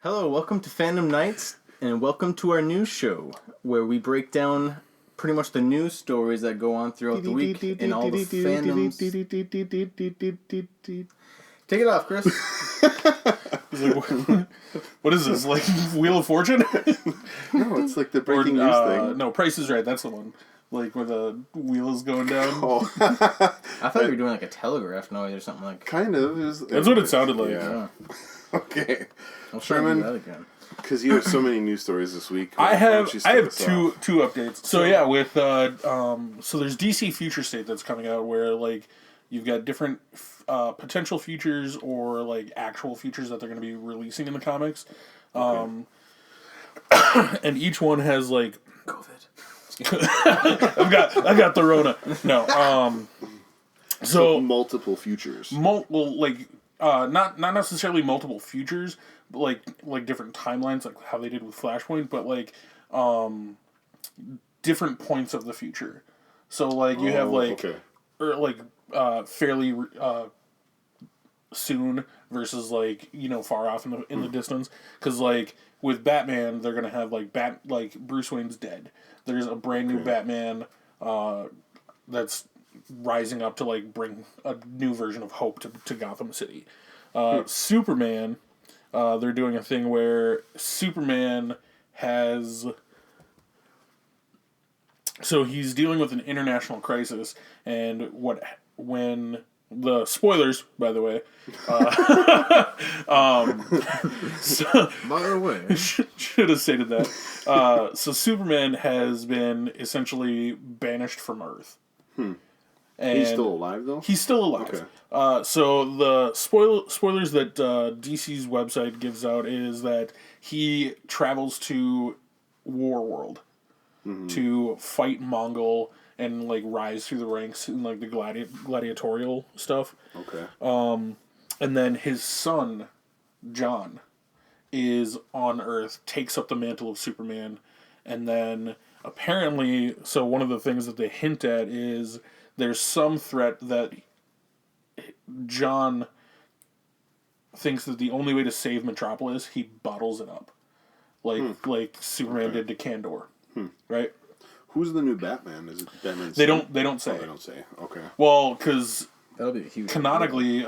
Hello, welcome to Phadom Nights, and welcome to our news show, where we break down pretty much the news stories that go on throughout the week in all the fandoms. Take it off, Chris. What is this, like Wheel of Fortune? No, it's like the breaking news thing. No, Price is Right, that's the one. Like where the wheel is going down. Oh. I thought you were doing like a telegraph noise or something like. Kind of. That's what it sounded like. Yeah. Okay. I'll try to do that again. Because you have so many news stories this week. I have two off? updates. So yeah, with so there's DC Future State that's coming out where like you've got different potential futures or like actual futures that they're going to be releasing in the comics, and each one has like COVID. I got the Rona. No, so multiple futures. not necessarily multiple futures, but like different timelines, like how they did with Flashpoint, but like different points of the future. So like you have like fairly soon versus like far off in the distance, because like with Batman they're gonna have like Bruce Wayne's dead. There's a brand new Batman that's rising up to like bring a new version of hope to Gotham City. Superman, they're doing a thing where Superman has... So he's dealing with an international crisis, and when the spoilers, by the way, By the way, should have stated that. So Superman has been essentially banished from Earth. And he's still alive, though? He's still alive. Okay. So the spoilers that DC's website gives out is that he travels to Warworld to fight Mongol and like rise through the ranks in like the gladiatorial stuff. Okay. And then his son, John, is on Earth, takes up the mantle of Superman, and then apparently, so one of the things that they hint at is there's some threat that John thinks that the only way to save Metropolis, he bottles it up, like Superman did to Kandor, right? Who's the new Batman? Is it Batman? They don't say. Oh, they don't say. Okay. Well, because that'll be a huge. Canonically,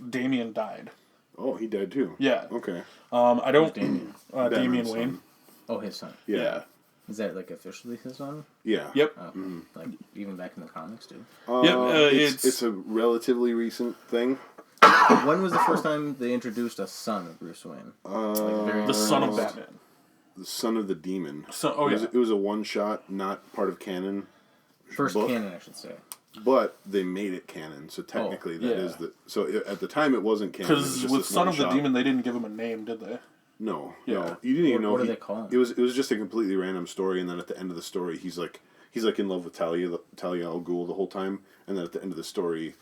Damian died. Oh, he died too. Yeah. Okay. I don't. Damian? Damian Wayne. Son. Oh, his son. Yeah. Is that like officially his son? Yeah. Yep. Oh, like even back in the comics too. It's a relatively recent thing. When was the first time they introduced a son of Bruce Wayne? The son of Batman. The Son of the Demon. So, It was a one-shot, not part of canon. First book, canon, I should say. But they made it canon, so technically that is the... So at the time it wasn't canon. Because with Son of the Demon, they didn't give him a name, did they? No. Yeah. No. You didn't even know... What do they call him? It was just a completely random story, and then at the end of the story, he's like in love with Talia al Ghul the whole time, and then at the end of the story...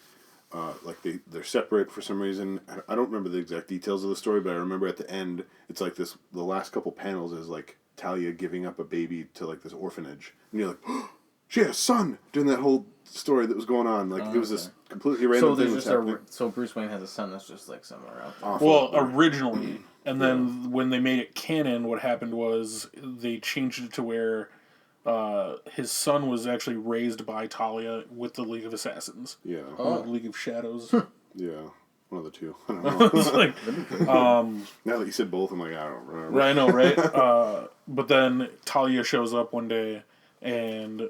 they're separate for some reason. I don't remember the exact details of the story, but I remember at the end, it's like this. The last couple panels is like Talia giving up a baby to like this orphanage, and you're like, oh, she had a son. Doing that whole story that was going on, like it was this completely random thing. So Bruce Wayne has a son that's just like somewhere out there. Awful. Well, originally, and then when they made it canon, what happened was they changed it to where his son was actually raised by Talia with the League of Assassins. Yeah. The League of Shadows. Yeah. One of the two. I don't know. It's like, Now that you said both, I'm like, I don't remember. right, I know, right? But then Talia shows up one day, and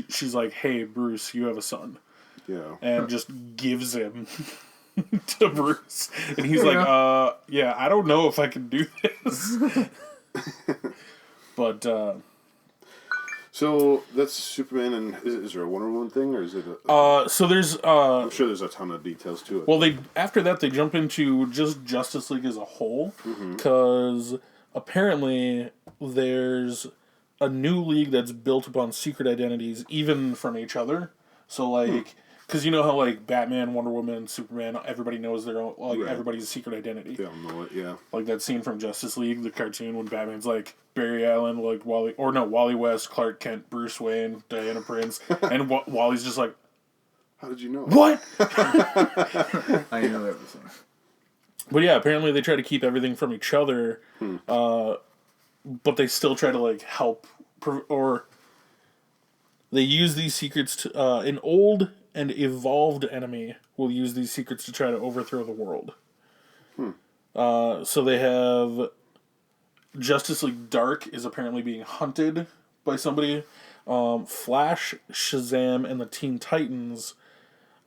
she's like, "Hey, Bruce, you have a son." Yeah. And just gives him to Bruce, and he's like, "Yeah, I don't know if I can do this." But so that's Superman, and is there a Wonder Woman thing, or is it? So there's I'm sure there's a ton of details to it. well, after that they jump into just Justice League as a whole, because apparently there's a new league that's built upon secret identities, even from each other. So like. Because you know how, like, Batman, Wonder Woman, Superman, everybody knows their own, like, everybody's secret identity. They all know it, yeah. Like that scene from Justice League, the cartoon, when Batman's like, Barry Allen, like, Wally West, Clark Kent, Bruce Wayne, Diana Prince, and Wally's just like, How did you know? what? I know everything. But yeah, apparently they try to keep everything from each other, but they still try to like help, or they use these secrets to. An old and evolved enemy will use these secrets to try to overthrow the world. So they have Justice League Dark is apparently being hunted by somebody. Flash, Shazam, and the Teen Titans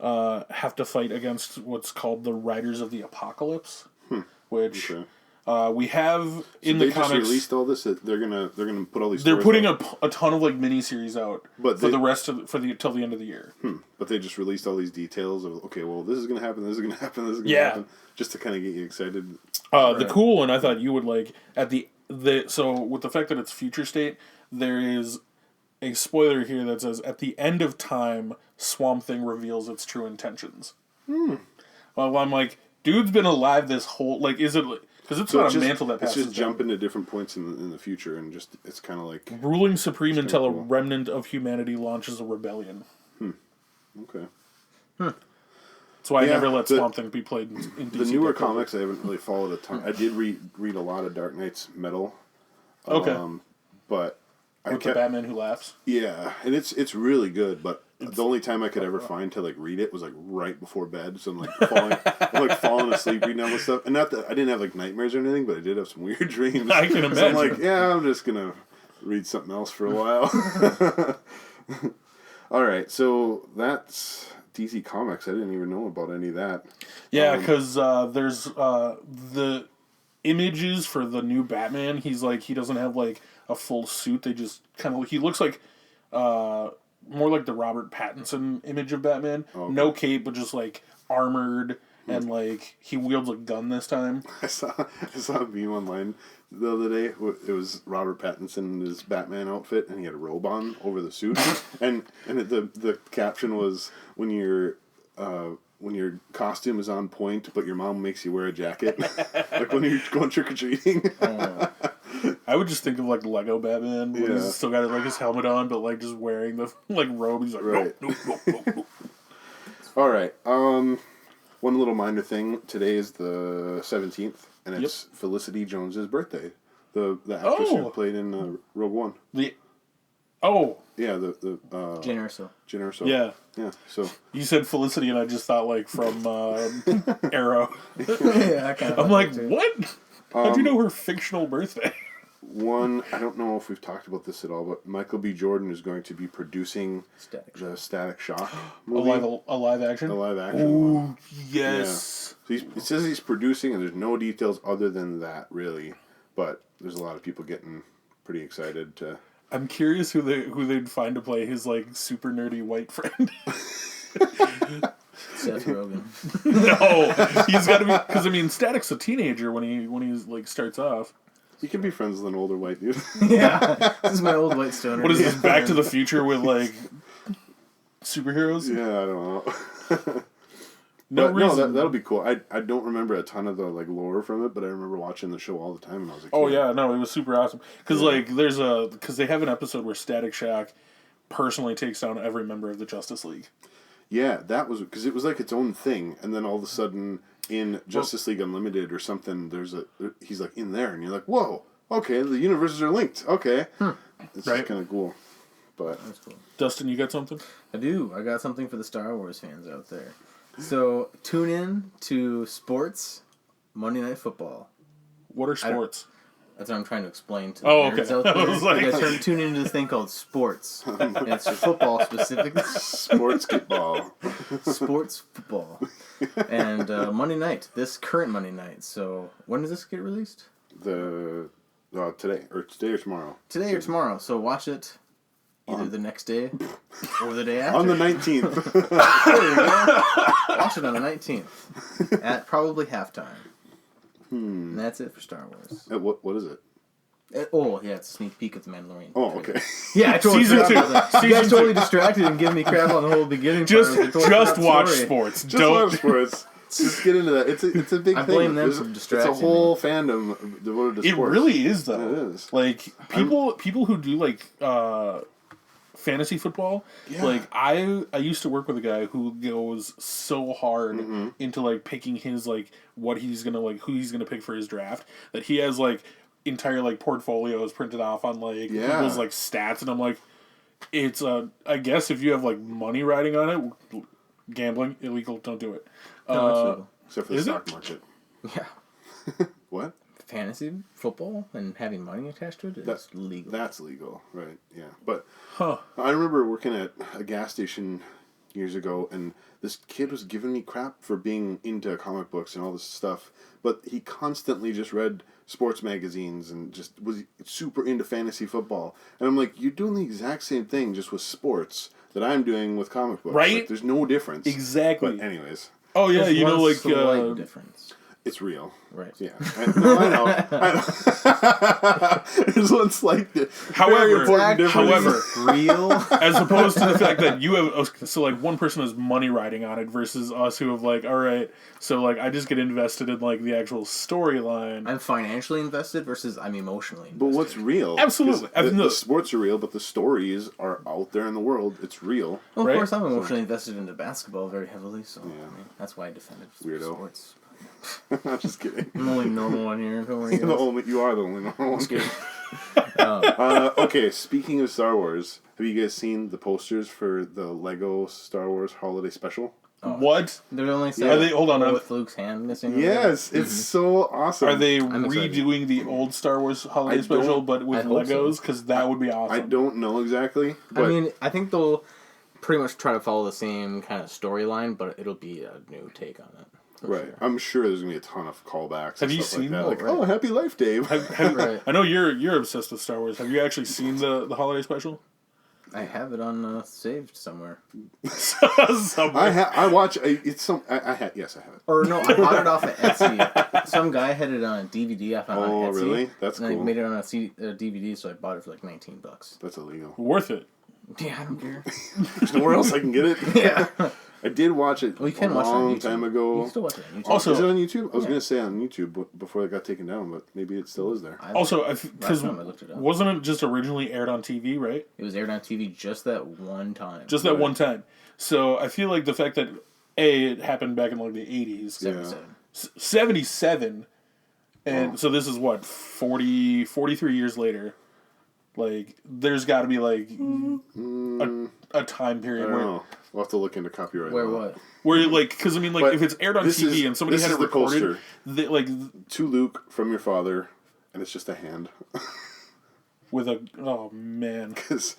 have to fight against what's called the Riders of the Apocalypse, which we have in the comics. They just released all this. They're gonna put all these. They're putting a ton of like miniseries out, but for the rest of till the end of the year. But they just released all these details of okay, well, this is gonna happen. This is gonna happen. This is gonna happen. Just to kind of get you excited. The cool one I thought you would like at the so with the fact that it's future state, there is a spoiler here that says at the end of time, Swamp Thing reveals its true intentions. Well, I'm like, dude's been alive this whole is it because it's not a mantle that passes. It's just jumping to different points in the future and just it's kind of like ruling supreme until a remnant of humanity launches a rebellion. Okay. That's why I never let Swamp Thing be played in DC. The newer comics I haven't really followed a ton. I did read a lot of Dark Knight's Metal. Okay. But with the Batman Who Laughs. Yeah, and it's really good, but the only time I could ever find to like read it was like right before bed, so I'm like falling asleep reading all this stuff. And not that I didn't have like nightmares or anything, but I did have some weird dreams. I can imagine. So I'm like, I'm just gonna read something else for a while. All right, so that's DC Comics. I didn't even know about any of that. Yeah, because there's the images for the new Batman. He's like he doesn't have like a full suit. They just kind of he looks like more like the Robert Pattinson image of Batman. Okay. No cape, but just like armored and like he wields a gun this time. I saw a meme online the other day. It was Robert Pattinson in his Batman outfit, and he had a robe on over the suit, and the caption was when your costume is on point, but your mom makes you wear a jacket, like when you're going trick or treating. I would just think of like Lego Batman when he's still got like his helmet on, but like just wearing the like robe. He's like, no. All right. One little minor thing. Today is the 17th, and it's Felicity Jones's birthday. The actress who played in Rogue One. The Jyn Erso. Jyn Erso. Yeah. So you said Felicity, and I just thought like from Arrow. Yeah, I'm like, what? How'd you know her fictional birthday? I don't know if we've talked about this at all, but Michael B. Jordan is going to be producing the Static Shock movie. A live action? A live action. Oh, yes. Yeah. So it says he's producing, and there's no details other than that, really. But there's a lot of people getting pretty excited to... I'm curious who they'd find to play his, like, super nerdy white friend. Seth Rogen. No, he's got to be... Because, I mean, Static's a teenager when he's like, starts off. You can be friends with an older white dude. Yeah. This is my old white stoner. What is this, Back to the Future with, like, superheroes? Yeah, I don't know. No, that'll be cool. I don't remember a ton of the, like, lore from it, but I remember watching the show all the time when I was a kid. Oh, yeah, no, it was super awesome. Because, like, because they have an episode where Static Shock personally takes down every member of the Justice League. Yeah, that was... Because it was, like, its own thing, and then all of a sudden... In Justice League Unlimited or something, he's like in there, and you're like, whoa, okay, the universes are linked. Okay, it's just kind of cool. But that's cool. Dustin, you got something? I do. I got something for the Star Wars fans out there. So tune in to sports, Monday Night Football. What are sports? That's what I'm trying to explain to the nerds out there. I was like... You guys tune into this thing called sports. And it's football specifically. Sports football. Sports football. And Monday night, this current Monday night. So when does this get released? Today or tomorrow. Today or tomorrow. So watch it either the next day or the day after. On the 19th. There you go. Watch it on the 19th at probably halftime. And that's it for Star Wars. What is it? It's a sneak peek of The Mandalorian. Oh, okay. Yeah, I totally Season 2. You guys totally distracted and giving me crap on the whole beginning. Just watch sports. Watch sports. Just get into that. It's a big thing. I blame them for distracting. It's a whole fandom devoted to sports. It really is, though. It is. Like people who do like fantasy football. Yeah. Like I used to work with a guy who goes so hard into like picking his like what he's gonna like who he's gonna pick for his draft that he has like entire like portfolios printed off on like people's like stats, and I'm like, it's I guess if you have like money riding on it, gambling illegal, don't do it. No, it's legal. Except for the stock market. Yeah. What? Fantasy football and having money attached to it is legal. That's legal, right? Yeah. But Huh. I remember working at a gas station years ago, and this kid was giving me crap for being into comic books and all this stuff, but he constantly just read sports magazines and just was super into fantasy football. And I'm like, you're doing the exact same thing just with sports that I'm doing with comic books. Right? Like, there's no difference. Exactly. But anyways, Oh yeah, There's you know one like slight difference. it's real. Right. Yeah. I know. There's one slight However, difference. however, Real. as opposed to the fact that you have so like one person has money riding on it versus us who have like, all right, so like I just get invested in like the actual storyline. I'm financially invested versus I'm emotionally invested. But what's real? Absolutely. 'Cause The sports are real, but the stories are out there in the world. It's real. Well, of right? course, I'm emotionally invested into basketball very heavily, so I mean, that's why I defended Weirdo. sports. I'm just kidding. I'm the only normal one here. Don't worry. You are the only normal one. kidding. Okay, speaking of Star Wars, have you guys seen the posters for the Lego Star Wars Holiday Special? What? They're only Are they? Hold on. with Luke's hand missing. Yes, it's so awesome. Are they I'm excited. redoing the old Star Wars Holiday I Special, don't- but with I hope so. Legos? Because that would be awesome. I don't know exactly. But I mean, I think they'll pretty much try to follow the same kind of storyline, but it'll be a new take on it. for right, sure. I'm sure there's gonna be a ton of callbacks. Have and you stuff seen like that? that? Like, Right. oh, Happy Life, Dave. Right. I know you're obsessed with Star Wars. Have you actually seen the Holiday Special? I have it on saved somewhere. Somewhere. I watch. Yes, I have it. Or no, I bought it off of Etsy. Some guy had it on a DVD. I found it Oh, on Etsy. really? That's and cool. I made it on a DVD, so I bought it for like $19. That's illegal. Worth it. Yeah, I don't care. There's nowhere else I can get it. Yeah. I did watch it Well, you can a watch it on long YouTube. time You ago. can still watch it on YouTube. Also- Is it on YouTube? I was Yeah. going to say on YouTube before it got taken down, but maybe it still is there. Also, last because time I looked it up, wasn't it just originally aired on TV, right? it was aired on TV just that one time. Just that one time. So I feel like the fact that it happened back in like the 80s, 77. 77, and so this is what 43 years later. Like, there's got to be like a time I period don't where know. We'll have to look into copyright Where law. what? where like because I mean like But if it's aired on this TV is- and somebody this had is it the recorded, poster. like To Luke from your father, and it's just a hand. with a oh man. Because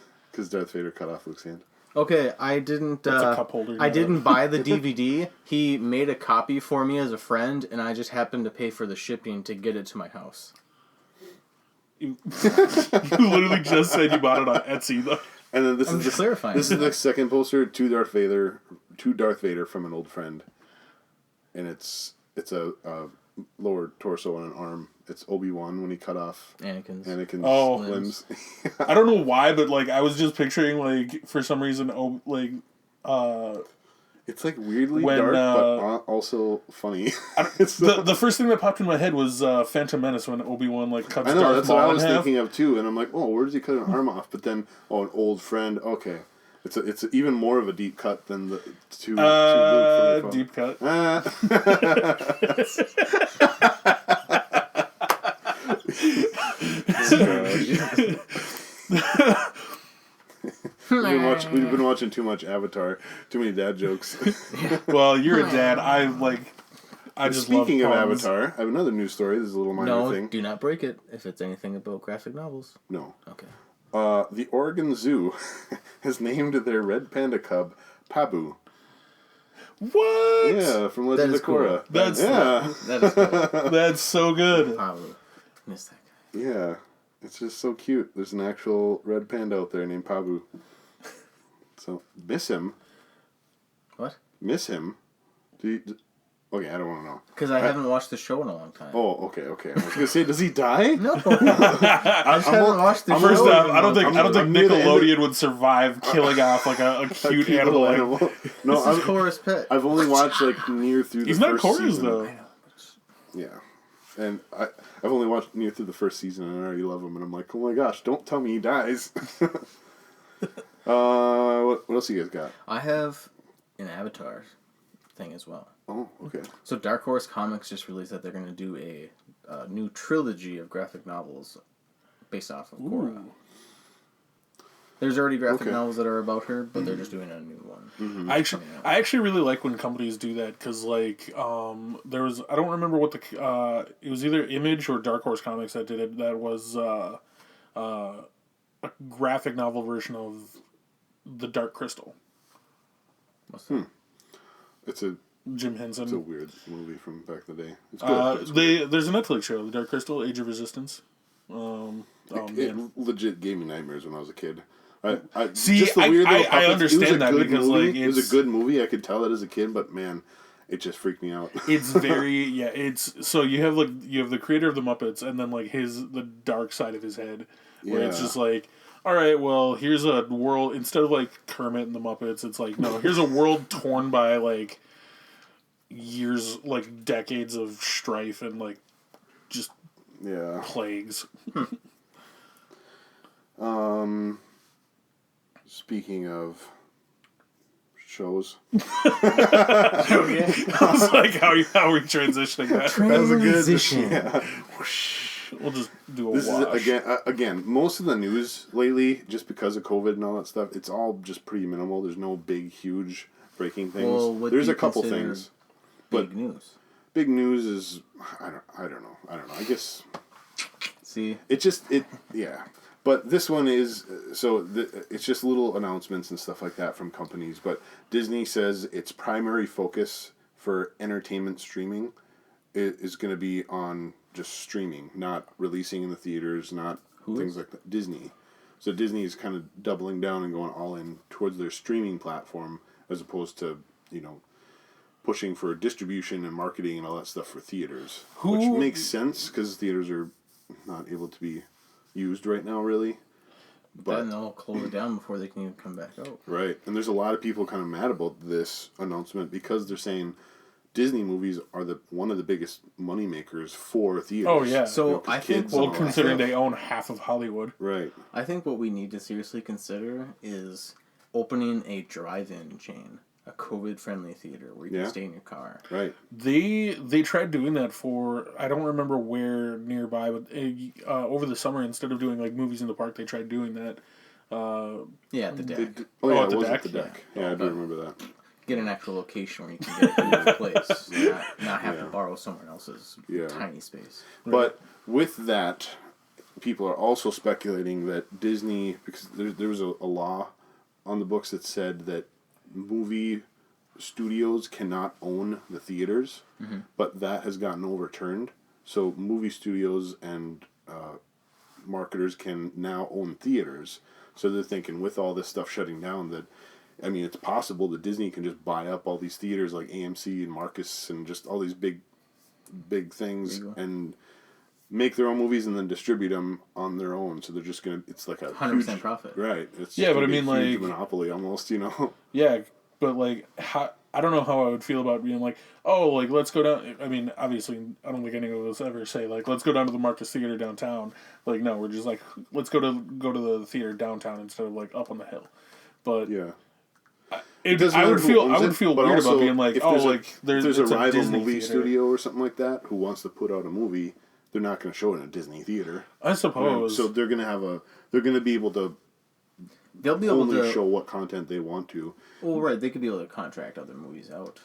Darth Vader cut off Luke's hand. Okay, I didn't. That's a cup holder, I not didn't buy the DVD. He made a copy for me as a friend, and I just happened to pay for the shipping to get it to my house. You literally just said you bought it on Etsy though. And then I'm just clarifying. This is the second poster to Darth Vader from an old friend, and it's a lower torso and an arm. It's Obi-Wan when he cut off Anakin's. Anakin's limbs. limbs. I don't know why, but like I was just picturing like for some reason like It's like weirdly When, dark, but also funny. the first thing that popped in my head was Phantom Menace when Obi-Wan like cuts I know, Darth that's Maul what I in was half. thinking of too, and I'm like, oh, where does he cut an arm off? But then, an old friend. Okay, it's even more of a deep cut than the to Luke from your Deep cut. We've been watching too much Avatar, too many dad jokes. Well, you're a dad. I just love Speaking of puns. Avatar, I have another news story. This is a little minor No, thing. do not break it if it's anything about graphic novels. No. Okay. The Oregon Zoo has named their red panda cub Pabu. What? Yeah, from Legend That is of Korra. cool. That's That is cool. that's so good. Probably. Miss that guy. Yeah, it's just so cute. There's an actual red panda out there named Pabu. So, miss him. What? Miss him. Okay, I don't want to know. Because I haven't watched the show in a long time. Oh, okay. I was gonna say, does he die? No. I just haven't watched the show. First in off, a I don't long think time. near the end of- Nickelodeon would survive killing off like a cute Cute animal. little Like, animal. No, This is Korra's pet. I've only watched like near through the he's not first Korra's season. though. Yeah, and I've only watched near through the first season, and I already love him, and I'm like, oh my gosh, don't tell me he dies. What else you guys got? I have an Avatar thing as well. Oh, okay. So Dark Horse Comics just released that they're going to do a new trilogy of graphic novels based off of Korra. There's already graphic novels that are about her, but they're just doing a new one. Mm-hmm. I actually really like when companies do that because like there was, I don't remember what it was either Image or Dark Horse Comics that did it. That was a graphic novel version of The Dark Crystal. What's that? It's a Jim Henson. It's a weird movie from back in the day. It's good. There's a Netflix show, The Dark Crystal: Age of Resistance. It legit gave me nightmares when I was a kid. See, I understand that because movie. like it was a good movie. I could tell it as a kid, but man, it just freaked me out. It's very It's so you have the creator of the Muppets, and then like the dark side of his head, where it's just like, all right, well, here's a world instead of like Kermit and the Muppets. It's like no, here's a world torn by like years, like decades of strife and like just plagues. Speaking of shows, I was like, how are we transitioning that? That was a good. Yeah. We'll just do a This wash. is again. Most of the news lately, just because of COVID and all that stuff, it's all just pretty minimal. There's no big, huge breaking things. Well, There's a couple things, big news. Big news is I don't know. I guess. See, yeah. But this one is it's just little announcements and stuff like that from companies. But Disney says its primary focus for entertainment streaming is going to be on just streaming, not releasing in the theaters, not things like that. Disney. So Disney is kind of doubling down and going all in towards their streaming platform as opposed to, pushing for distribution and marketing and all that stuff for theaters. Which makes sense because theaters are not able to be used right now, really. But then they'll close it down before they can even come back out. Right. And there's a lot of people kind of mad about this announcement because they're saying Disney movies are one of the biggest money makers for theaters. Oh yeah. So I think, considering they own half of Hollywood, right? I think what we need to seriously consider is opening a drive-in chain, a COVID-friendly theater where you can stay in your car. Right. They tried doing that for, I don't remember where nearby, but over the summer instead of doing like movies in the park, they tried doing that. At the deck. At the deck. Yeah, I do remember that. Get an actual location where you can get it in your place, not have to borrow someone else's tiny space. But with that, people are also speculating that Disney, because there was a law on the books that said that movie studios cannot own the theaters, but that has gotten overturned. So movie studios and marketers can now own theaters. So they're thinking with all this stuff shutting down that, I mean, it's possible that Disney can just buy up all these theaters like AMC and Marcus and just all these big things and make their own movies and then distribute them on their own. So they're just gonna. It's like a 100% profit. Right. It's but I huge mean, like monopoly almost. Yeah, but like I don't know how I would feel about being like, oh, like let's go down. I mean, obviously, I don't think any of us ever say like, let's go down to the Marcus Theater downtown. Like, no, we're just like, let's go to the theater downtown instead of like up on the hill. But yeah. I would feel weird about being like, there's a rival Disney movie theater. studio or something like that who wants to put out a movie. They're not going to show it in a Disney theater. I suppose. So they're going to be able to. They'll be able only to show what content they want to. Well, right, they could be able to contract other movies out.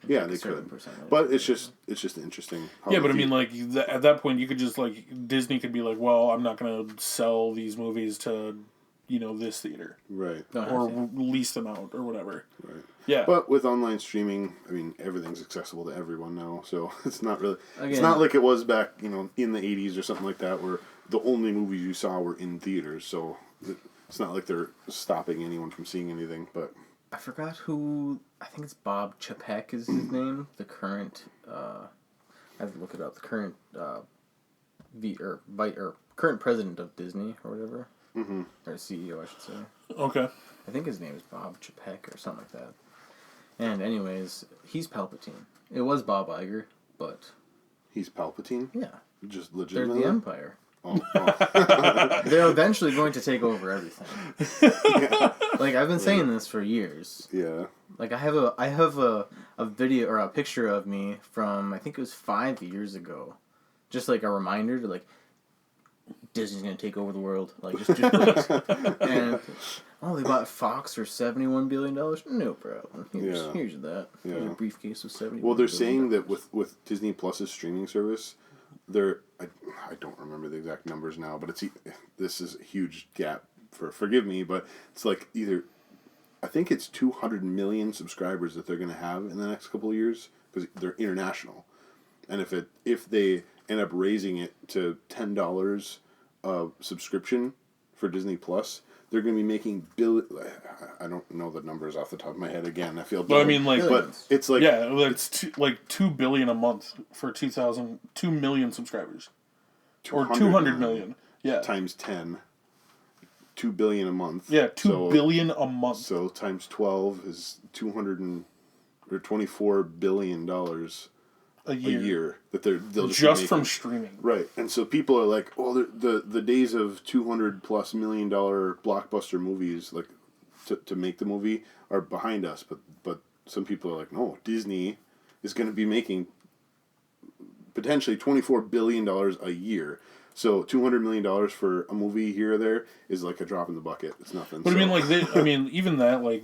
Yeah, they could. But it's just interesting. Yeah, but I mean, like at that point, you could just like Disney could be like, well, I'm not going to sell these movies to, this theater, right, or lease them out or whatever. Right. Yeah. But with online streaming, I mean, everything's accessible to everyone now, so it's not really. Again, it's not like it was back, in the '80s or something like that, where the only movies you saw were in theaters. So it's not like they're stopping anyone from seeing anything. But I forgot who. I think it's Bob Chapek is his name. The current. I have to look it up. The current. Current president of Disney or whatever. Mm-hmm. Or CEO, I should say. Okay. I think his name is Bob Chapek or something like that. And anyways, he's Palpatine. It was Bob Iger, but he's Palpatine. Yeah. Just legitimately. They're the Empire. Oh. They're eventually going to take over everything. Like, I've been saying this for years. Yeah. Like, I have a video or a picture of me from, I think it was 5 years ago. Just like a reminder to, like, Disney's gonna take over the world. Like, just wait. And, they bought Fox for $71 billion? No problem. Here's that. Yeah. Here's a briefcase with $71 Well, they're billion. saying that with Disney Plus's streaming service, I don't remember the exact numbers now, but this is a huge gap forgive me, but it's like I think it's 200 million subscribers that they're going to have in the next couple of years because they're international, and if they end up raising it to $10 of subscription for Disney Plus, they're going to be making I don't know the numbers off the top of my head. Again, I feel dumb. But I mean, like, but it's like it's $2 billion a month for 2 million subscribers, or 200 million. Yeah, times 10. $2 billion a month. Yeah, $2 billion a month. So times 12 is $24 billion a year that they'll just from streaming. Right, and so people are like, "Oh, the days of $200+ million blockbuster movies, like to make the movie, are behind us." But some people are like, "No, Disney is going to be making potentially $24 billion a year." So $200 million for a movie here or there is like a drop in the bucket. It's nothing. But I mean, like even that, like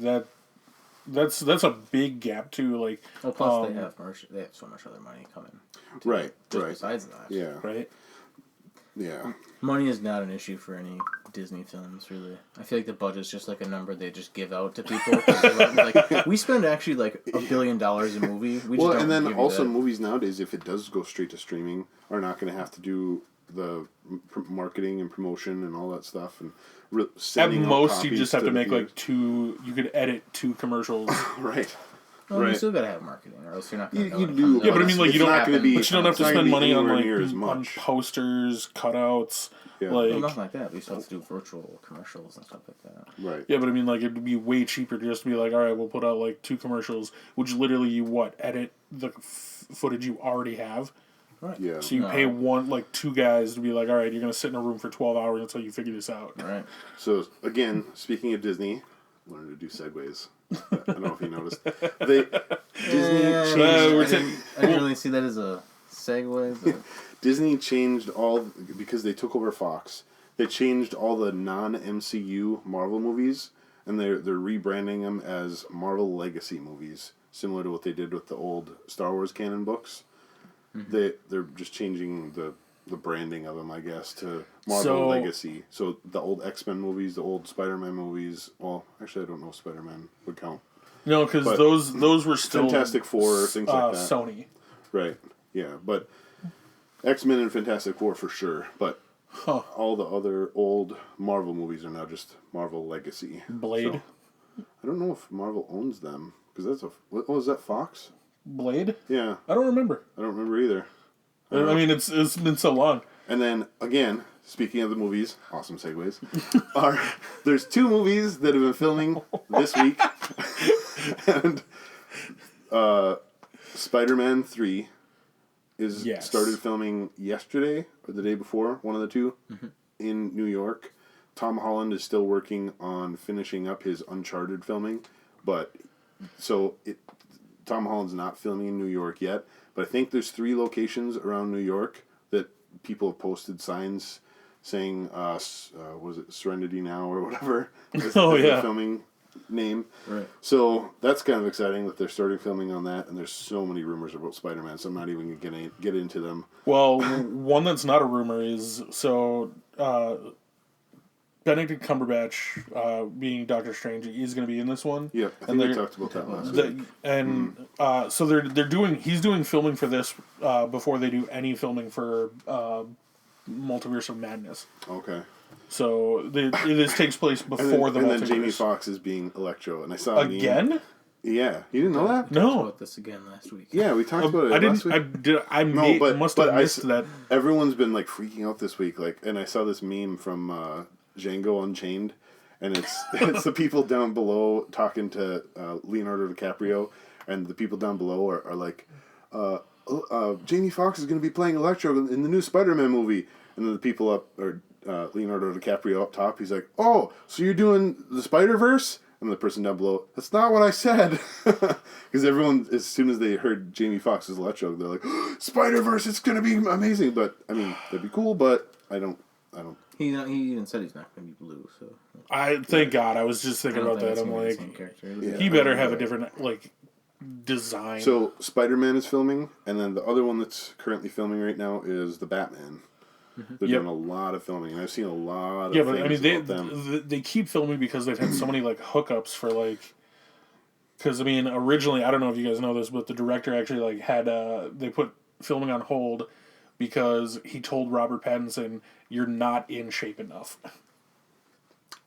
that's a big gap too. Like, well, plus they have so much other money coming. Right. Besides that, yeah, right. Yeah. Money is not an issue for any Disney films, really. I feel like the budget's just like a number they just give out to people. Like, we spend actually like $1 billion a movie. And then also movies nowadays, if it does go straight to streaming, are not going to have to do the marketing and promotion and all that stuff. And at most, you just have to make like two. You could edit 2 commercials. Right. Well, you still gotta have marketing, or else you're not. You do. Yeah, but I mean, like, you don't have to be. But you don't have to spend money on on posters, cutouts. Yeah. Like, well, nothing like that. We still have to do virtual commercials and stuff like that. Right. Yeah, but I mean, like, it'd be way cheaper just to be like, all right, we'll put out like 2 commercials, which literally you edit the footage you already have. Right. Yeah. So you pay 2 guys to be like, all right, you're gonna sit in a room for 12 hours until you figure this out. Right. So again, speaking of Disney, learn to do segues. I don't know if you noticed. Disney changed. I didn't really see that as a segue. But... Disney changed because they took over Fox. They changed all the non-MCU Marvel movies, and they're rebranding them as Marvel Legacy movies, similar to what they did with the old Star Wars canon books. Mm-hmm. They're just changing the branding of them, I guess, to Marvel Legacy. So the old X-Men movies, the old Spider-Man movies. Well, actually, I don't know if Spider-Man would count. No, because those were still Fantastic Four, things like that. Sony. Right. Yeah, but X-Men and Fantastic Four for sure. But all the other old Marvel movies are now just Marvel Legacy. Blade. So, I don't know if Marvel owns them because is that Fox? Blade? Yeah. I don't remember. I don't remember either. I mean, it's been so long. And then, again, speaking of the movies, awesome segues, there's 2 movies that have been filming this week. And Spider-Man 3 started filming yesterday or the day before, one of the 2, in New York. Tom Holland is still working on finishing up his Uncharted filming, but Tom Holland's not filming in New York yet, but I think there's 3 locations around New York that people have posted signs saying, was it Serenity Now or whatever? The filming name. Right. So that's kind of exciting that they're starting filming on that, and there's so many rumors about Spider-Man, so I'm not even going to get into them. Well, one that's not a rumor is, Benedict Cumberbatch, being Doctor Strange, is going to be in this one. Yeah, I think we talked about that last week. And so he's doing filming for this before they do any filming for Multiverse of Madness. Okay. So this takes place before the Multiverse. And then Jamie Foxx is being Electro, and I saw again. Yeah, you didn't know that? We talked about this again last week. Yeah, we talked about it last week. I must have missed that. Everyone's been like freaking out this week, and I saw this meme from Django Unchained, and it's the people down below talking to Leonardo DiCaprio, and the people down below are like, Jamie Foxx is going to be playing Electro in the new Spider-Man movie. And then the people up, or Leonardo DiCaprio up top, he's like, "Oh, so you're doing the Spider-Verse?" And the person down below, "That's not what I said." Because everyone, as soon as they heard Jamie Foxx's Electro, they're like, "Spider-Verse, it's gonna be amazing." But I mean, that'd be cool. But I don't. He even said he's not going to be blue. So Thank God. I was just thinking about that. I'm like, he better have a different like design. So Spider-Man is filming, and then the other one that's currently filming right now is the Batman. They're doing a lot of filming, and I've seen a lot of things but I mean, about them. they keep filming because they've had so many like hookups for like. Because I mean, originally, I don't know if you guys know this, but the director actually like had they put filming on hold because he told Robert Pattinson, "You're not in shape enough."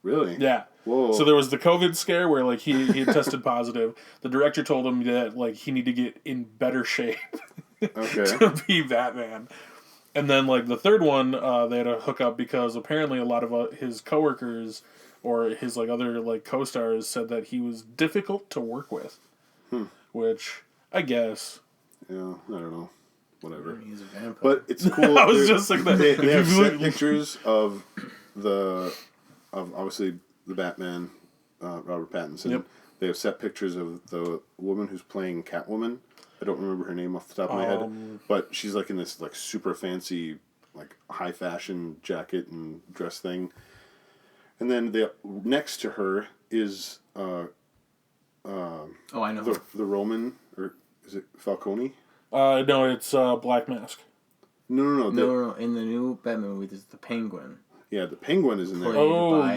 Really? Yeah. Whoa. So there was the COVID scare where like he had tested positive. The director told him that like he needed to get in better shape to be Batman. And then like the third one, they had to hook up because apparently a lot of his coworkers or his like other like co-stars said that he was difficult to work with. Which I guess. Yeah, I don't know. Whatever. He's a vampire. But it's cool. I was just thinking that. They have set pictures of obviously the Batman, Robert Pattinson. Yep. They have set pictures of the woman who's playing Catwoman. I don't remember her name off the top of my head, but she's like in this like super fancy, like high fashion jacket and dress thing. And then next to her is I know the Roman, or is it Falcone? No, it's Black Mask. No. In the new Batman movie, there's the Penguin. Yeah, the Penguin is in there.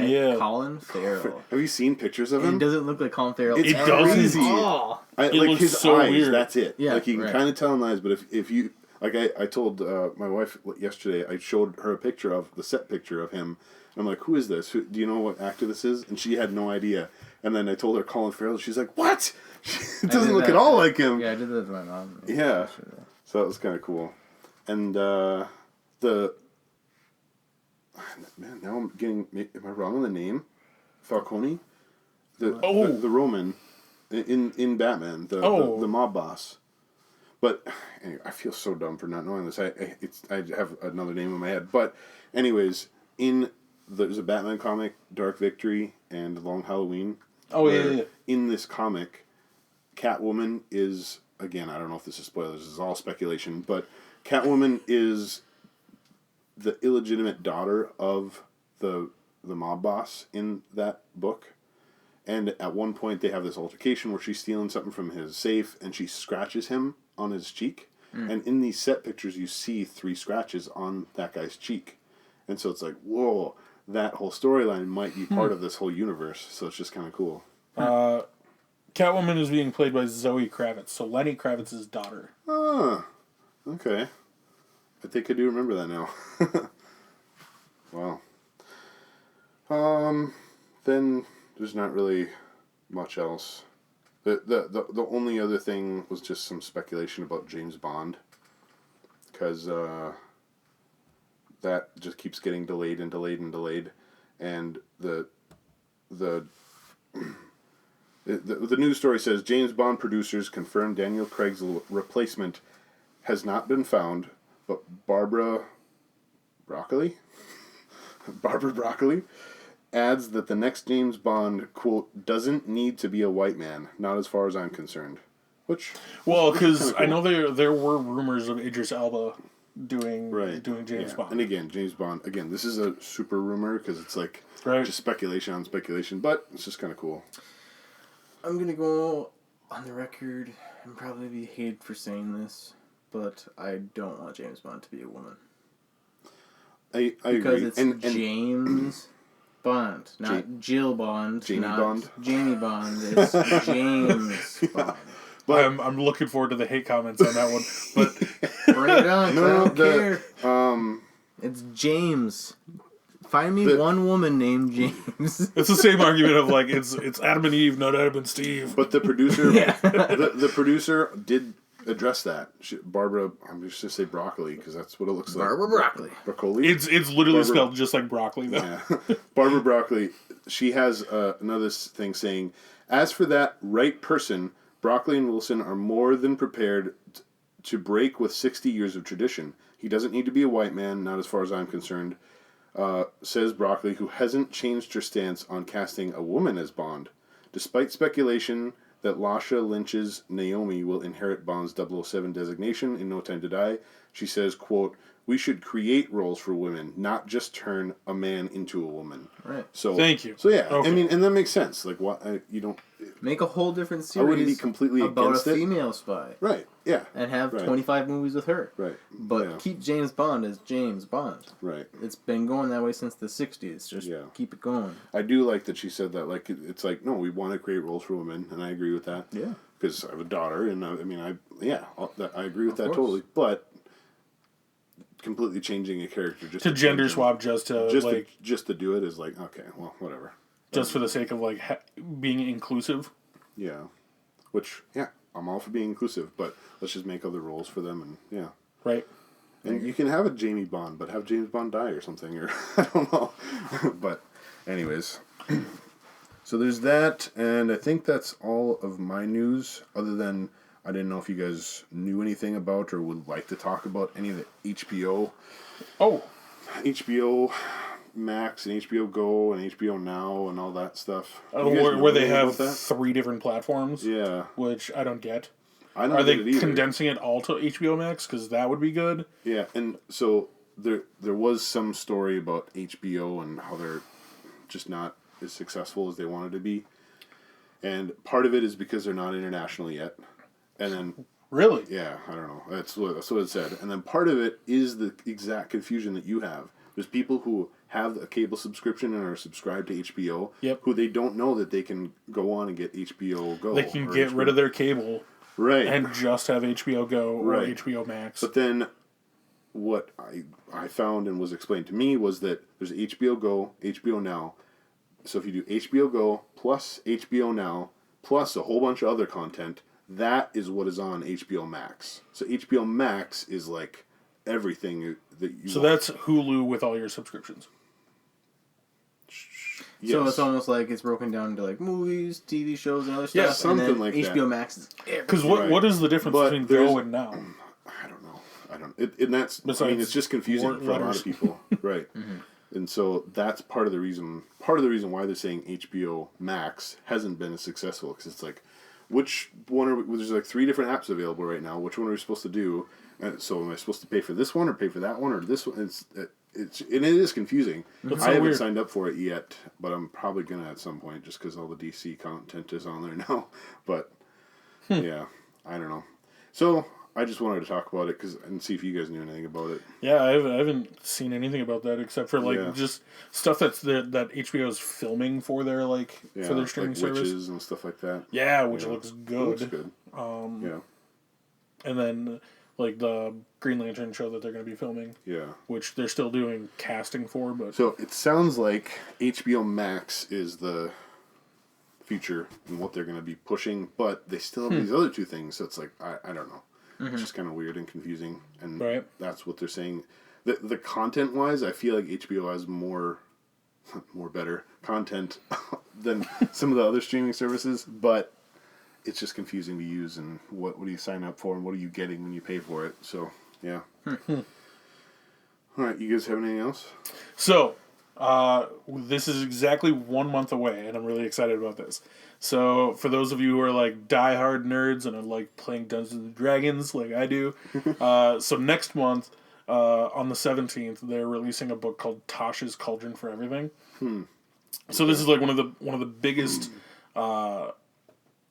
Yeah. Colin Farrell. Have you seen pictures of him? It doesn't look like Colin Farrell. It's crazy. Oh. Like looks his so eyes, weird. that's it. Yeah, like you can kind of tell in the eyes, but if you like, I told my wife yesterday, I showed her a picture of the set picture of him. And I'm like, who is this? Do you know what actor this is? And she had no idea. And then I told her Colin Farrell. She's like, what? It doesn't look at all like him. Yeah, I did that to my mom. Yeah, so that was kind of cool. And man, now I'm getting. Am I wrong on the name? Falcone, the Roman, in Batman, the mob boss. But anyway, I feel so dumb for not knowing this. I have another name in my head. But anyways, there's a Batman comic, Dark Victory and Long Halloween. Oh yeah. In this comic, Catwoman is, again, I don't know if this is spoilers. This is all speculation, but Catwoman is the illegitimate daughter of the mob boss in that book. And at one point they have this altercation where she's stealing something from his safe and she scratches him on his cheek. And in these set pictures you see 3 scratches on that guy's cheek. And so it's like, whoa, that whole storyline might be part of this whole universe. So it's just kind of cool. Catwoman is being played by Zoe Kravitz, so Lenny Kravitz's daughter. Ah, okay. I think I do remember that now. Wow. Then there's not really much else. The only other thing was just some speculation about James Bond, because that just keeps getting delayed and delayed and delayed, and the news story says James Bond producers confirm Daniel Craig's replacement has not been found, but Barbara Broccoli adds that the next James Bond, quote, doesn't need to be a white man, not as far as I'm concerned. Because I know there were rumors of Idris Elba doing James Bond. And again, James Bond, this is a super rumor because it's like just speculation on speculation, but it's just kind of cool. I'm going to go on the record and probably be hated for saying this, but I don't want James Bond to be a woman. I because agree. It's James Bond, not Jill Bond. Bond? Jamie Bond. It's James Bond. But I'm looking forward to the hate comments on that one. But bring it on. I don't care. It's James. Find me one woman named James. It's the same argument of like it's Adam and Eve, not Adam and Steve. But the producer, the producer did address that. Barbara, I'm just gonna say broccoli because that's what it looks like. Barbara Broccoli. Broccoli. It's literally spelled just like broccoli though. Yeah. Barbara Broccoli. She has another thing saying, as for that right person, Broccoli and Wilson are more than prepared to break with 60 years of tradition. He doesn't need to be a white man, not as far as I'm concerned. Says Broccoli, who hasn't changed her stance on casting a woman as Bond, despite speculation that Lasha Lynch's Naomi will inherit Bond's 007 designation in No Time to Die. She says, quote, "We should create roles for women, not just turn a man into a woman." Right. So thank you. So yeah, Okay. I mean, and that makes sense. Like, what you don't Make a whole different I wouldn't be series completely about a against it. female spy. Right. Yeah. And have Right. 25 movies with her. Right. But Yeah. keep James Bond as James Bond. Right. It's been going that way since the 60s. Just keep it going. I do like that she said that. Like, it's like, no, we want to create roles for women, and I agree with that. Yeah. Because I have a daughter, and I agree with that course. totally. But completely changing a character just To gender swap just to just to do it is like, okay, well, whatever. just for the sake of like being inclusive. Yeah. Which, yeah, I'm all for being inclusive, but let's just make other roles for them, and yeah. Right. And you can have a Jamie Bond, but have James Bond die or something, or I don't know. But, anyways. So there's that, and I think that's all of my news, other than I didn't know if you guys knew anything about or would like to talk about any of the HBO Max and HBO Go and HBO Now and all that stuff. Where they have 3 different platforms. Yeah. Which I don't get. I don't Are they get it either. condensing it all to HBO Max? Because that would be good. Yeah, and so there was some story about HBO and how they're just not as successful as they wanted to be. And part of it is because they're not international yet. And then Really? yeah, I don't know. That's what it said. And then part of it is the exact confusion that you have. There's people who have a cable subscription and are subscribed to HBO, who they don't know that they can go on and get HBO Go. They can get rid of their cable, right, and just have HBO Go or HBO Max. But then, what I found and was explained to me was that there's HBO Go, HBO Now. So if you do HBO Go plus HBO Now plus a whole bunch of other content, that is what is on HBO Max. So HBO Max is like everything that you So want. that's Hulu with all your subscriptions. Yes. So it's almost like it's broken down into like movies, TV shows, and other stuff. Yeah, something and then like HBO that. Max is Because what is the difference But between there's- Go and Now? I don't know. And that's, I mean, Besides it's just confusing more for a lot letters. of people. Right. And so that's part of the reason why they're saying HBO Max hasn't been as successful, because it's like, which one there's like 3 different apps available right now. Which one are we supposed to do? And so am I supposed to pay for this one or pay for that one or this one? It is confusing. That's I so haven't weird. signed up for it yet, but I'm probably gonna at some point just because all the DC content is on there now. But yeah, I don't know. So I just wanted to talk about it and see if you guys knew anything about it. Yeah, I haven't seen anything about that except for like just stuff that HBO is filming for their for their streaming like service. Witches and stuff like that. Yeah, which looks good. Looks good. Yeah. And then like the Green Lantern show that they're going to be filming. Yeah. Which they're still doing casting for, but So it sounds like HBO Max is the future and what they're going to be pushing, but they still have these other 2 things. So it's like I don't know. It's just kind of weird and confusing, and that's what they're saying. The content wise, I feel like HBO has more better content than some of the other streaming services, but it's just confusing to use. And what do you sign up for, and what are you getting when you pay for it? So yeah. All right, you guys have anything else? So, this is exactly 1 month away, and I'm really excited about this. So, for those of you who are like diehard nerds and are like playing Dungeons and Dragons like I do, so next month, on the 17th, they're releasing a book called Tasha's Cauldron for Everything. So this is like one of the biggest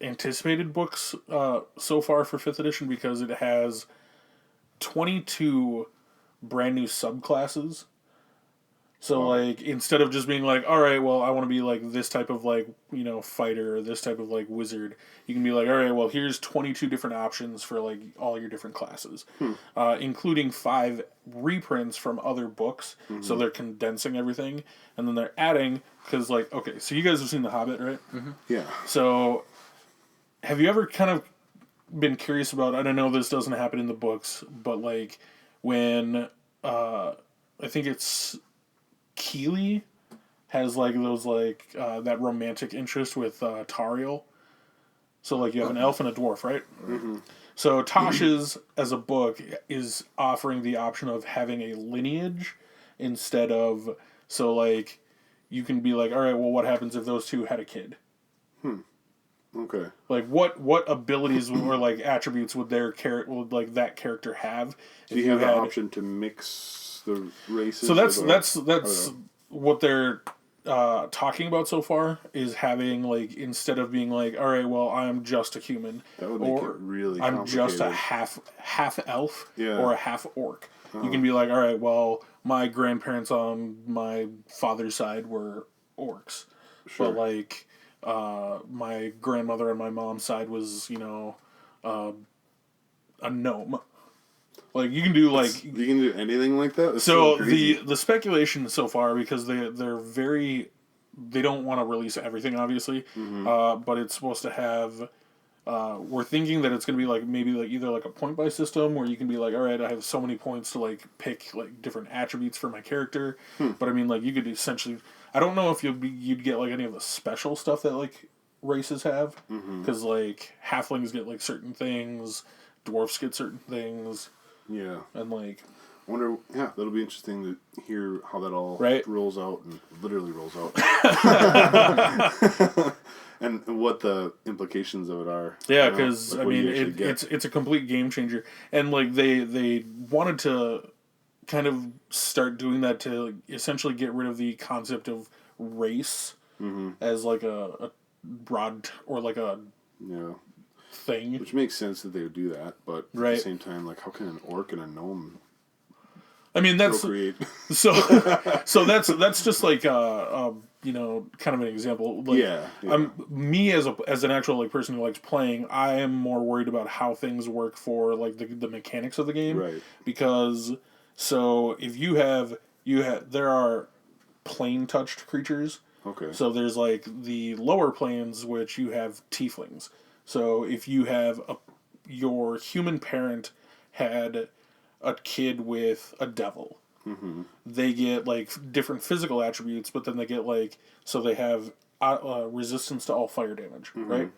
anticipated books so far for 5th edition, because it has 22 brand new subclasses. So like instead of just being like, all right, well I want to be like this type of like, fighter or this type of like wizard, you can be like, all right, well here's 22 different options for like all your different classes, including 5 reprints from other books. So they're condensing everything, and then they're adding, because like, okay, so you guys have seen The Hobbit, right? Yeah. So have you ever kind of been curious about, I don't know, this doesn't happen in the books, but like when I think it's Keeley has like those like that romantic interest with Tariel. So like you have an elf and a dwarf, right? So Tasha's, as a book, is offering the option of having a lineage instead of... So, like, you can be like, all right, well, what happens if those two had a kid? Okay. Like, what abilities or, like, attributes would that character have? Do you have the option to mix the races? So that's what they're talking about so far, is having, like, instead of being like, all right, well, I'm just a human, that would make it really I'm just a half elf or a half orc. You can be like, all right, well, my grandparents on my father's side were orcs, but like my grandmother on my mom's side was, a gnome. Like, you can do like you can do anything like that. That's so crazy. the speculation so far, because they don't want to release everything, obviously, but it's supposed to have. We're thinking that it's going to be like maybe like either like a point by system where you can be like, all right, I have so many points to like pick like different attributes for my character. But I mean, like, you could essentially, I don't know if you'd get like any of the special stuff that like races have, because like halflings get like certain things, dwarfs get certain things. Yeah. And like, I wonder, that'll be interesting to hear how that all rolls out, and literally rolls out. And what the implications of it are. Yeah, because, like, I mean, it's a complete game changer. And, like, they wanted to kind of start doing that to essentially get rid of the concept of race as, like, a broad, or, like, a thing. Which makes sense that they would do that, but at the same time, like, how can an orc and a gnome... I mean, that's procreate? so that's just like kind of an example. Like, me as an actual like person who likes playing, I am more worried about how things work for like the mechanics of the game, right? Because if there are plane touched creatures. Okay. So there's like the lower planes, which you have tieflings. So if you have your human parent had a kid with a devil, they get like different physical attributes, but then they get like, so they have resistance to all fire damage, right?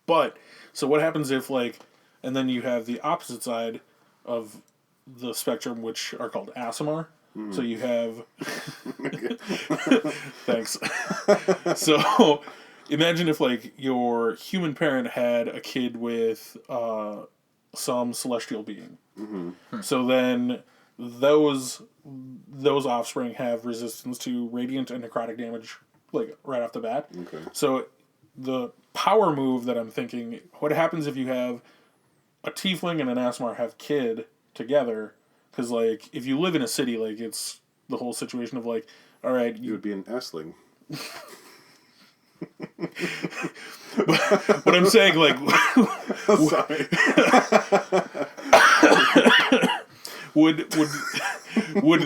But so what happens if like, and then you have the opposite side of the spectrum, which are called Aasimar. So you have thanks. So imagine if like your human parent had a kid with some celestial being. So then those offspring have resistance to radiant and necrotic damage, like right off the bat. Okay. So the power move that I'm thinking, what happens if you have a tiefling and an Aasimar have kid together? Because like if you live in a city, like it's the whole situation of like, all right, you would be an Essling. But I'm saying, like, sorry. would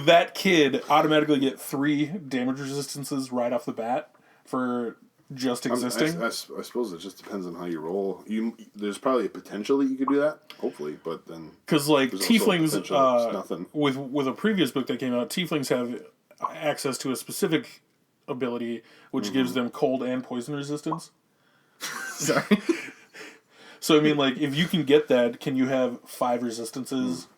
that kid automatically get 3 damage resistances right off the bat for just existing? I suppose it just depends on how you roll. There's probably a potential that you could do that, hopefully, but then because like tieflings, nothing. with a previous book that came out, tieflings have access to a specific ability which gives them cold and poison resistance. Sorry. So I mean, like, if you can get that, can you have 5 resistances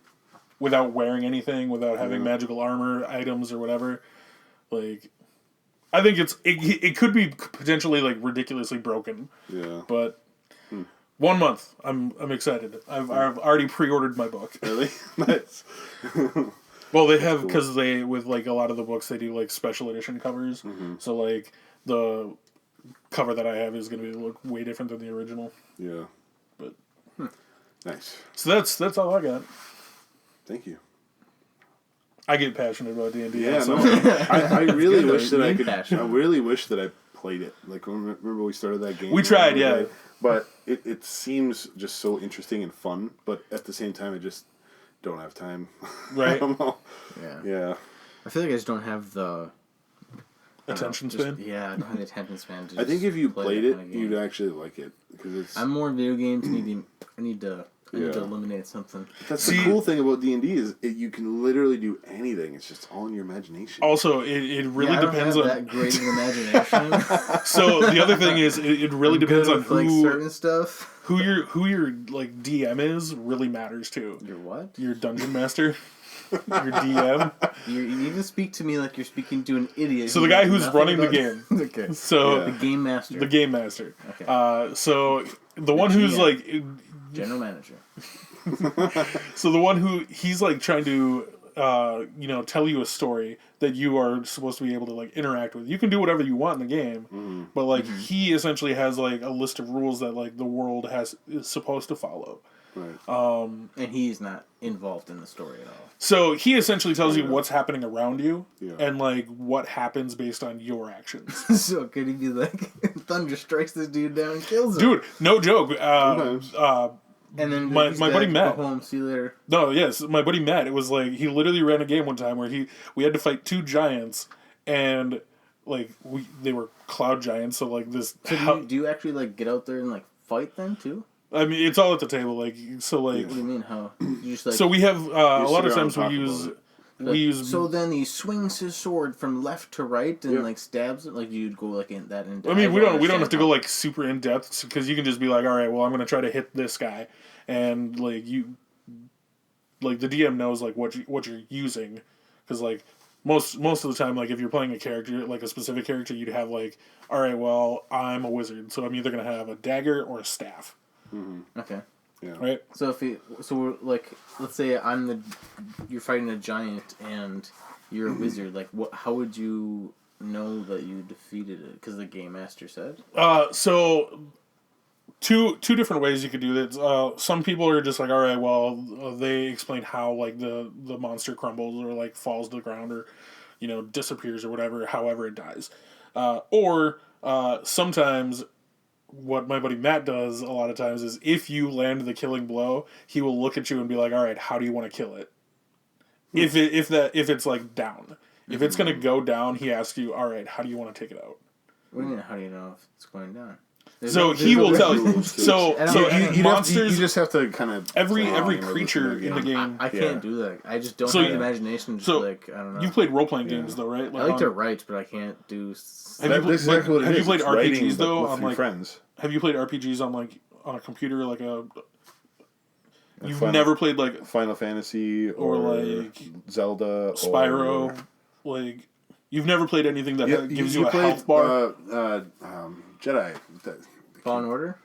without wearing anything, without having magical armor items or whatever? Like, I think it could be potentially like ridiculously broken. Yeah. But 1 month, I'm excited. I've already pre-ordered my book. Really? Nice. Well, they have, because they, with like a lot of the books, they do like special edition covers. So like the cover that I have is going to look way different than the original. Yeah. But nice. So that's all I got. Thank you. I get passionate about D&D. Yeah, no, I really wish that I could. I really wish that I played it. Like, remember we started that game? We tried, yeah. But it seems just so interesting and fun. But at the same time, I just don't have time. Right. I don't know. Yeah. I feel like I just don't have the attention span. I don't have the attention span. I think if you played it, you'd actually like it because it's. I'm more video games. I need to I need to eliminate something. That's the cool thing about D&D is you can literally do anything. It's just all in your imagination. Also, it really depends on that great of imagination. So the other thing is, it really depends on like certain stuff. Who your like DM is really matters too. Your what? Your dungeon master. Your DM. You need to speak to me like you're speaking to an idiot. So the guy who's running the game. Okay. So the game master. The game master. Okay. So the one who's like general manager. So the one who he's like trying to tell you a story that you are supposed to be able to like interact with. You can do whatever you want in the game, but like he essentially has like a list of rules that like the world is supposed to follow. Right. And he's not involved in the story at all. So he essentially tells you what's happening around you and like what happens based on your actions. So could he be like, thunder strikes this dude down and kills him? Dude, no joke. And then my buddy Matt. Go home, see you later. No, yes, my buddy Matt. It was like he literally ran a game one time where we had to fight 2 giants, and like they were cloud giants. So like this. So do you actually like get out there and like fight them too? I mean, it's all at the table. Like so, like. What do you mean? How? You just like. So we have a lot of times we use. So then he swings his sword from left to right and like stabs it. Like you'd go like in that in. I mean, we don't have to go like super in depth because you can just be like, all right, well, I'm going to try to hit this guy, and like the DM knows like what you're using, because like most of the time, like if you're playing a character like a specific character, you'd have like, all right, well, I'm a wizard, so I'm either going to have a dagger or a staff. Mm-hmm. Okay. Yeah. Right. So we're like, let's say you're fighting a giant and you're a wizard. Like, how would you know that you defeated it? Because the game master said. So two different ways you could do that. Some people are just like, all right, well, they explain how like the monster crumbles or like falls to the ground or disappears or whatever, however it dies, or sometimes. What my buddy Matt does a lot of times is if you land the killing blow, he will look at you and be like, all right, how do you want to kill it? If it's like down. If it's going to go down, he asks you, all right, how do you want to take it out? What do you mean, how do you know if it's going down? He will tell you. So monsters. You just have to kind of every creature in the game. I can't do that. I just don't have the imagination. Just I don't know. You've played role playing games though, right? Like, I like to write, but I can't do. Have you played RPGs though on like friends? Have you played RPGs on a computer like a? You've never played like Final Fantasy or like Zelda, Spyro, like you've never played anything that gives you a health bar. Jedi. Fallen Order?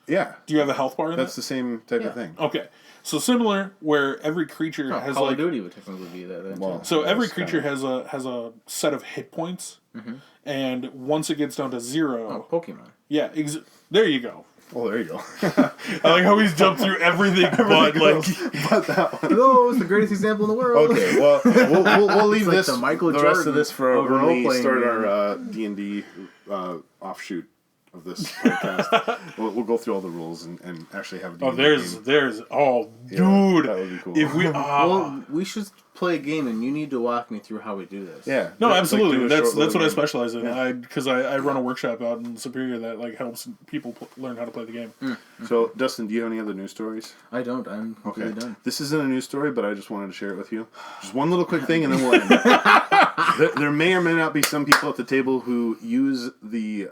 Yeah. Do you have a health bar in That's the same type of thing. Okay. So similar, where every creature has Call like... of Duty would technically be that. Then well, so every creature has a set of hit points, and once it gets down to 0... Oh, Pokemon. Yeah, there you go. Oh, there you go. I like how he's jumped through everything but that one. Oh, it's the greatest example in the world. Okay, well, we'll leave like this, the rest of this for when we start our D&D offshoot of this podcast. we'll go through all the rules and actually have a D&D game. Dude. That would be cool. If we... Well, we should play a game and you need to walk me through how we do this. Yeah. No, absolutely. That's what I specialize in. Because I run a workshop out in Superior that like helps people learn how to play the game. So, Dustin, do you have any other news stories? I don't. I'm completely done. This isn't a news story, but I just wanted to share it with you. Just one little quick thing, and then we'll end. There may or may not be some people at the table who use the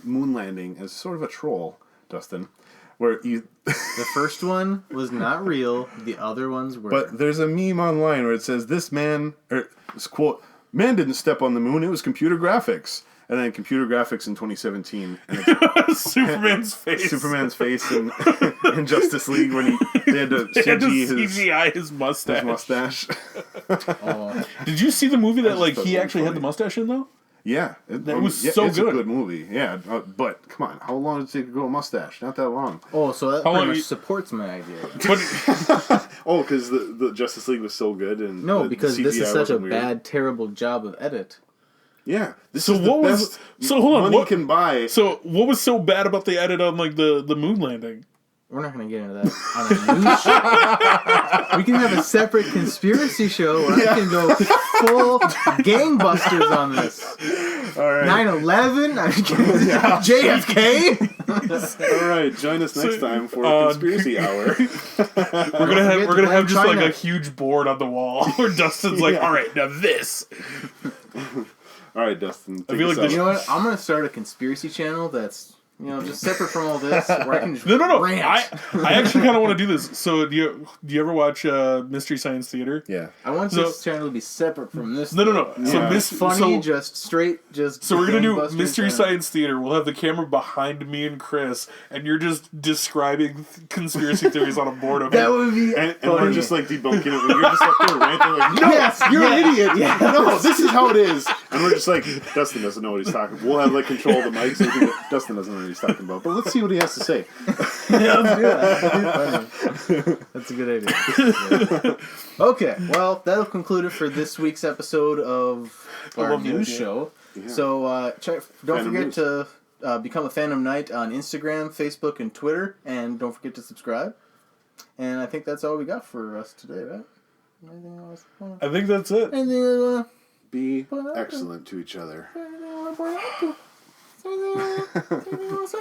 moon landing as sort of a troll, Dustin. Where you the first one was not real, the other ones were. But there's a meme online where it says this man, or this quote, "Man didn't step on the moon, it was computer graphics." And then computer graphics in 2017. And Superman's face in Justice League when they had to CGI his mustache. Did you see the movie that like he actually had the mustache in though? Yeah, it was so it's good. A good movie. Yeah, but come on, how long did it take to grow a mustache? Not that long. Oh, so that pretty much supports my idea. Because the Justice League was so good and because this is such a bad, terrible job of edit. Yeah, this is the best money can buy. So what was so bad about the edit on like the moon landing? We're not going to get into that on a news show. We can have a separate conspiracy show where I can go full gangbusters on this. All right. 9/11? JFK? All right, join us next time for Conspiracy Hour. We're gonna have just like a huge board on the wall where Dustin's like, all right, now this. All right, Dustin. I feel like you know what? I'm gonna start a conspiracy channel that's just separate from all this, where I can just rant. I actually kind of want to do this. So do you ever watch Mystery Science Theater? Yeah. I want this channel to be separate from this. No. Yeah. So funny, just straight, just. So we're gonna do Mystery Science Theater. We'll have the camera behind me and Chris, and you're just describing conspiracy theories on a board of That would be. And we're just like debunking it. And you're just up there ranting like, no, Yes, you're an idiot. Yeah. No, this is how it is. And we're just like, Dustin doesn't know what he's talking. We'll have like control of the mics. So Dustin doesn't know what he's talking about. But let's see what he has to say. Yeah, let's do that. That's a good idea. Okay, well, that'll conclude it for this week's episode of our news show. Yeah. So don't forget to become a Phadom Knight on Instagram, Facebook, and Twitter, and don't forget to subscribe. And I think that's all we got for us today, right? Anything else? I think that's it. Anything else? Be excellent to each other. Something else?